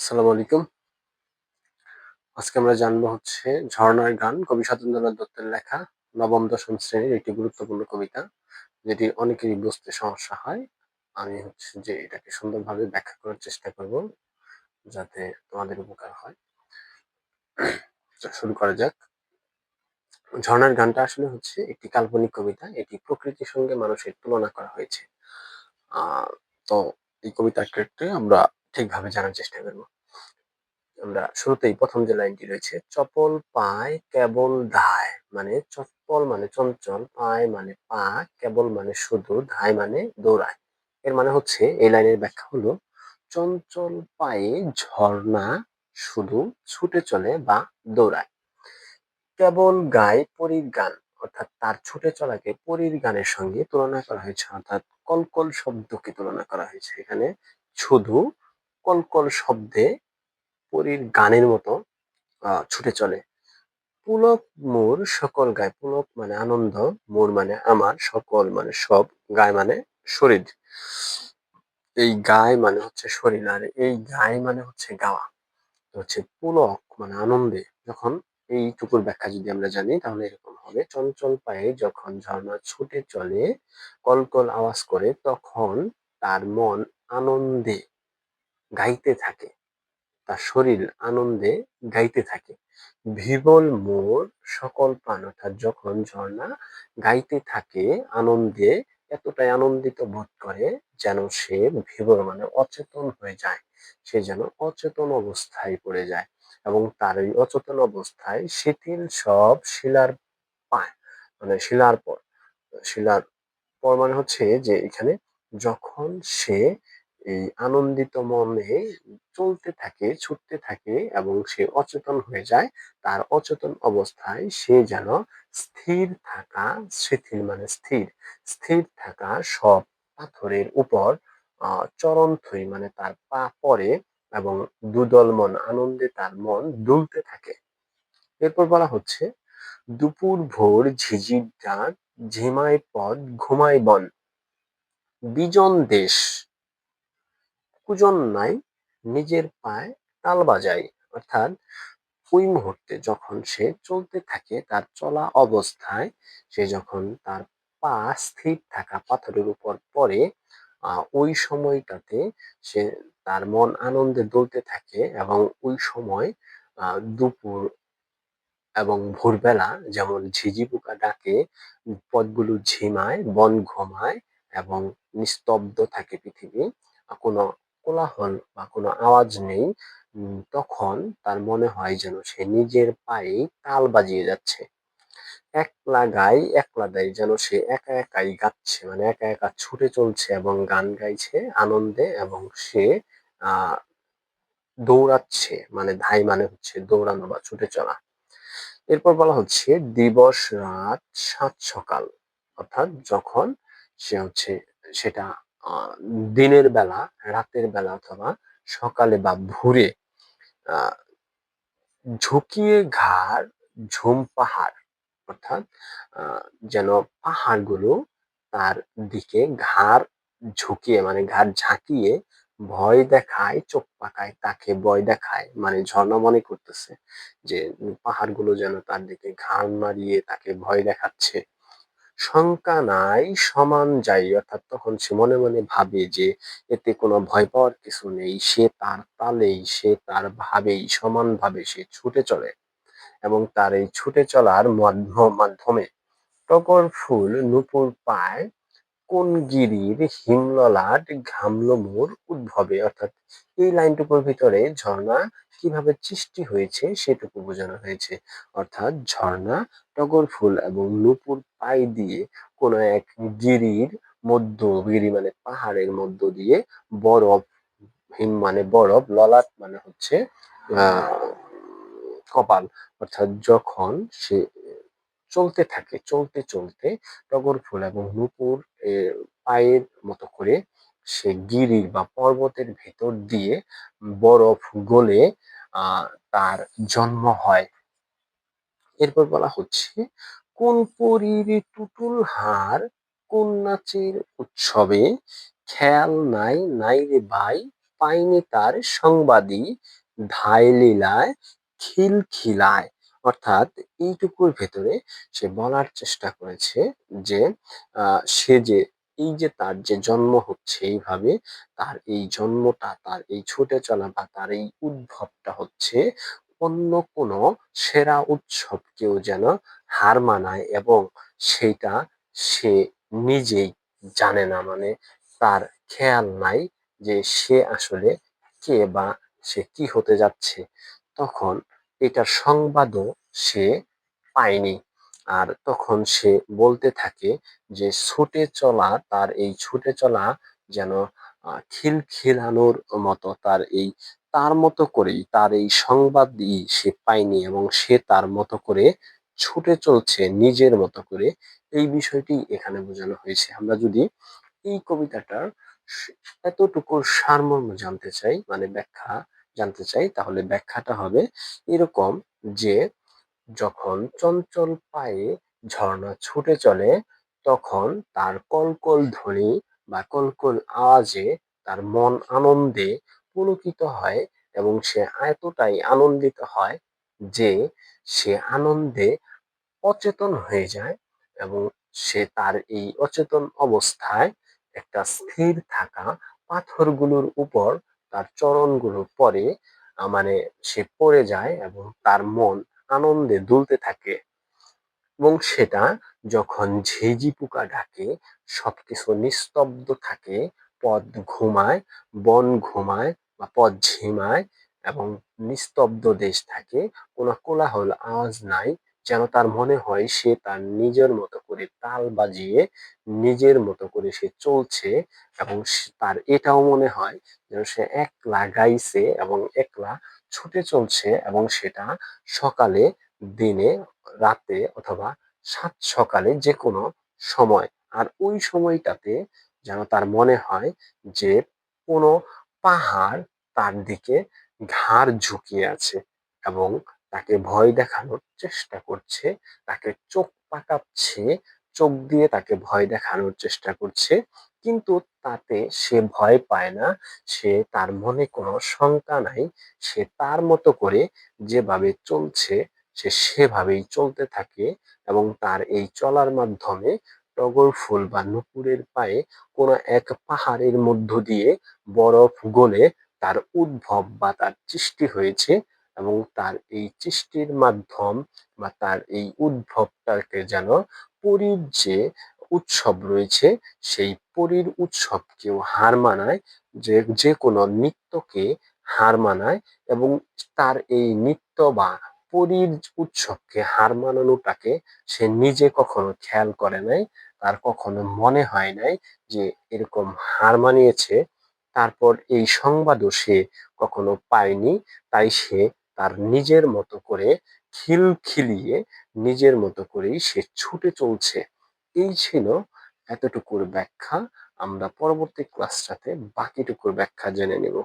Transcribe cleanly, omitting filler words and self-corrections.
আসসালামু আলাইকুম। আজকে আমরা জানবো হচ্ছে ঝর্ণার গান কবি সতেন্দ্রনাথ দত্তের লেখা নবম দশম শ্রেণীর একটি গুরুত্বপূর্ণ কবিতা, যেটি অনেকেরই বুঝতে সমস্যা হয়। আমি হচ্ছে যে এটাকে সুন্দরভাবে ব্যাখ্যা করার চেষ্টা করব যাতে তোমাদের উপকার হয়। তো শুরু করা যাক। ঝর্ণার গানটা আসলে হচ্ছে একটি কাল্পনিক কবিতা। এটি প্রকৃতির সঙ্গে মানুষের তুলনা করা হয়েছে। আহ তো এই কবিতার ক্ষেত্রে আমরা ঠিকভাবে জানার চেষ্টা করব। আমরা শুরুতেই প্রথম যে লাইনটি রয়েছে, চপল পায় কেবল ধায়, মানে চপ্পল মানে চঞ্চল, পায় মানে পা, কেবল মানে শুধু, ধায় মানে দৌড়ায়। এর মানে হচ্ছে, এই লাইনের ব্যাখ্যা হলো, চঞ্চল পায়ে ঝর্ণা শুধু ছুটে চলে বা দৌড়ায়। কেবল গায় পরীর গান, অর্থাৎ তার ছুটে চলাকে পরীর গানের সঙ্গে তুলনা করা হয়েছে, অর্থাৎ কলকল শব্দকে তুলনা করা হয়েছে এখানে। শুধু কলকল শব্দে পরীর গানের মতো ছুটে চলে। পুলক মোর সকল গায়, পুলক মানে আনন্দ, মোর মানে আমার, সকল মানে সব, গায় মানে শরীর। এই গায় মানে হচ্ছে শরীর, আর এই গায় মানে হচ্ছে গাওয়া। তো হচ্ছে পুলক মানে আনন্দে, যখন এইটুকুর ব্যাখ্যা যদি আমরা জানি তাহলে এরকম হবে, চঞ্চল পায়ে যখন ঝর্ণা ছুটে চলে, কলকল আওয়াজ করে, তখন তার মন আনন্দে গাইতে থাকে, তার শরীর আনন্দে গাইতে থাকে। বিহ্বল মোর সকল প্রাণ, অর্থাৎ যখন ঝর্ণা গাইতে থাকে আনন্দে, এতটাই আনন্দিত বোধ করে যেন সে বিভোর মানে অচেতন হয়ে যায়, সে যেন অচেতন অবস্থায় পড়ে যায়, এবং তার এই অচেতন অবস্থায় শিথিল সব শিলার পায়, মানে শিলার পর, শিলার পর মানে হচ্ছে যে এখানে যখন সে এই আনন্দিত মনে চলতে থাকে, ছুটতে থাকে এবং সে অচেতন হয়ে যায়, তার অচেতন অবস্থায় সে যেন স্থির থাকা, শিথিল মানে স্থির, স্থির থাকা সব পাথরের উপর চরণথই মানে তার পা পড়ে, এবং দুদল মন আনন্দে তার মন দুলতে থাকে। এরপর বলা হচ্ছে, দুপুর ভোর ঝিঝির ডাক, ঝিমায় পথ ঘুমায় বন, বিজন দেশ কুজন নাই, নিজের পায়ে তাল বাজায়। অর্থাৎ ওই মুহূর্তে যখন সে চলতে থাকে, তার চলা অবস্থায় সে যখন তার পা স্থির থাকা পাথরের উপর পড়ে, ওই সময়টাতে সে, তার মন আনন্দে দুলতে থাকে, এবং ওই সময় দুপুর এবং ভোরবেলা যেমন ঝিঝি পোকা ডাকে, পথগুলো ঝিমায়, বন ঘুমায় এবং নিস্তব্ধ থাকে পৃথিবী, কোনো কোলাহল বা কোনো আওয়াজ নেই, তখন তার মনে হয় যেন সে নিজের পায়ে তাল বাজিয়ে যাচ্ছে। একলা গাই একলা দেয়, যেন সে একা একাই গাচ্ছে, মানে একা একা ছুটে চলছে এবং গান গাইছে আনন্দে, এবং সে আহ দৌড়াচ্ছে, মানে ধাই মানে হচ্ছে দৌড়ানো বা ছুটে চলা। এরপর বলা হচ্ছে, দিবস রাত সাত সকাল, অর্থাৎ যখন সে হচ্ছে সেটা আহ দিনের বেলা, রাতের বেলা, অথবা সকালে বা ভোরে, আহ ঝুঁকিয়ে ঘাড় ঝুম পাহাড়, অর্থাৎ আহ যেন পাহাড়গুলো তার দিকে ঘাড় ঝুঁকিয়ে মানে ঘাড় ঝাঁকিয়ে ভয় দেখায়, চোখ পাকায়, তাকে ভয় দেখায়, মানে ঝর্ণা মনে করতেছে যে পাহাড়গুলো যেন তার দিকে ঘাড় মারিয়ে তাকে ভয় দেখাচ্ছে। শঙ্কা নাই সমান যাই, অর্থাৎ তখন সে মনে মনে ভাবে যে এতে কোনো ভয় পাওয়ার কিছু নেই, সে তার তালেই, সে তার ভাবেই সমানভাবে সে ছুটে চলে, এবং তার এই ছুটে চলার মাধ্যমে টগর ফুল নূপুর পায়, কোন গিরির হিমললাট ঘামলো মোর উদ্ভবে। অর্থাৎ এই লাইনটুকুর ভিতরে ঝর্ণা কিভাবে সৃষ্টি হয়েছে সেটুকু বোঝানো হয়েছে। অর্থাৎ ঝর্ণা টগর ফুল এবং নূপুর পাই দিয়ে কোন এক গিরির মধ্য, গিরি মানে পাহাড়ের মধ্য দিয়ে বরফ, হিম মানে বরফ, ললাট মানে হচ্ছে আহ কপাল, অর্থাৎ যখন সে চলতে থাকে, চলতে চলতে টগর ফুল এবং নূপুর পায়ের মতো করে সে গিরির বা পর্বতের ভেতর দিয়ে বরফ গলে আহ তার জন্ম হয়। এরপর বলা হচ্ছে, কোন পরীর টুটুল হার, কোন নাচের উৎসবে, খেয়াল নাই নাই রে ভাই, পায়নি তার সংবাদী ধায় লীলায় খিলখিলায়। অর্থাৎ এইটুকুর ভেতরে সে বলার চেষ্টা করেছে যে সে যে এই যে তার যে জন্ম হচ্ছে এইভাবে, তার এই জন্মটা, তার এই ছুটে চলা বা তার এই উদ্ভবটা হচ্ছে অন্য কোনো সেরা উৎসবকেও যেন হার মানায়, এবং সেইটা সে নিজেই জানে না, মানে তার খেয়াল নাই যে সে আসলে কে বা সে কি হতে যাচ্ছে। তখন এটার সংবাদও সে পায়নি। আর তখন সে বলতে থাকে যে ছুটে চলা, তার এই ছুটে চলা যেন খিলখিলানোর মতো, তার এই তার মতো করেই তার এই সংবাদই সে পায়নি, এবং সে তার মতো করে ছুটে চলছে নিজের মতো করে। এই বিষয়টি এখানে বোঝানো হয়েছে। আমরা যদি এই কবিতাটার এতটুকুর সারমর্ম জানতে চাই, মানে ব্যাখ্যা জানতে চাই, তাহলে ব্যাখ্যাটা হবে এরকম যে যখন চঞ্চল পায়ে ঝর্ণা ছুটে চলে, তখন তার কলকল ধ্বনি বা কলকল আওয়াজে তার মন আনন্দে পুলকিত হয়, এবং সে এতটাই আনন্দিত হয় যে সে আনন্দে অচেতন হয়ে যায়, এবং সে তার এই অচেতন অবস্থায় একটা স্থির থাকা পাথরগুলোর উপর তার চরণগুলো পড়ে, মানে সে পড়ে যায় এবং তার মন আনন্দে দুলতে থাকে। এবং সেটা যখন ঝিঁঝি পোকা ডাকে, সবকিছু নিস্তব্ধ থাকে, পথ ঘুমায়, বন ঘুমায় বা পথ ঝিমায়, এবং নিস্তব্ধ দেশ থাকে, কোনো কোলাহল আওয়াজ নাই, যেন তার মনে হয় সে তার নিজের মতো করে তাল বাজিয়ে নিজের মতো করে সে চলছে, এবং তার এটাও মনে হয় যেন সে একলা গাইছে এবং একলা ছুটে চলছে, এবং সেটা সকালে, দিনে, রাতে, অথবা সাত সকালে যে কোনো সময়। আর ওই সময়টাতে যেন তার মনে হয় যে কোনো পাহাড় তার দিকে ঘাড় ঝুঁকিয়ে আছে, এবং তাকে ভয় দেখানোর চেষ্টা করছে, তাকে চোখ পাকাচ্ছে, চোখ দিয়ে তাকে ভয় দেখানোর চেষ্টা করছে। কিন্তু তাতে সে ভয় পায় না, সে তার মনে কোনো শঙ্কা নাই, সে তার মতো করে যেভাবে চলছে সে সেভাবেই চলতে থাকে, এবং তার এই চলার মাধ্যমে টগর ফুল বা নুপুরের পায়ে কোনো এক পাহাড়ের মধ্য দিয়ে বরফ গলে তার উদ্ভব বা তার সৃষ্টি হয়েছে, এবং তার এই সৃষ্টির মাধ্যম বা তার এই উদ্ভবটাকে যেন পরীর যে উৎসব রয়েছে সেই পরীর উৎসবকেও হার মানায়, যে যে কোনো নৃত্যকে হার মানায়, এবং তার এই নৃত্য বা পরীর উৎসবকে হার মানানোটাকে সে নিজে কখনো খেয়াল করে নাই, তার কখনো মনে হয় নাই যে এরকম হার মানিয়েছে। তারপর এই সংবাদও সে কখনো পায়নি, তাই সে তার নিজের মতো করে খিলখিলিয়ে নিজের মতো করেই সে ছুটে চলছে। এই ছিল এতটুকুর ব্যাখ্যা। আমরা পরবর্তী ক্লাসটাতে বাকিটুকুর ব্যাখ্যা জেনে নেব।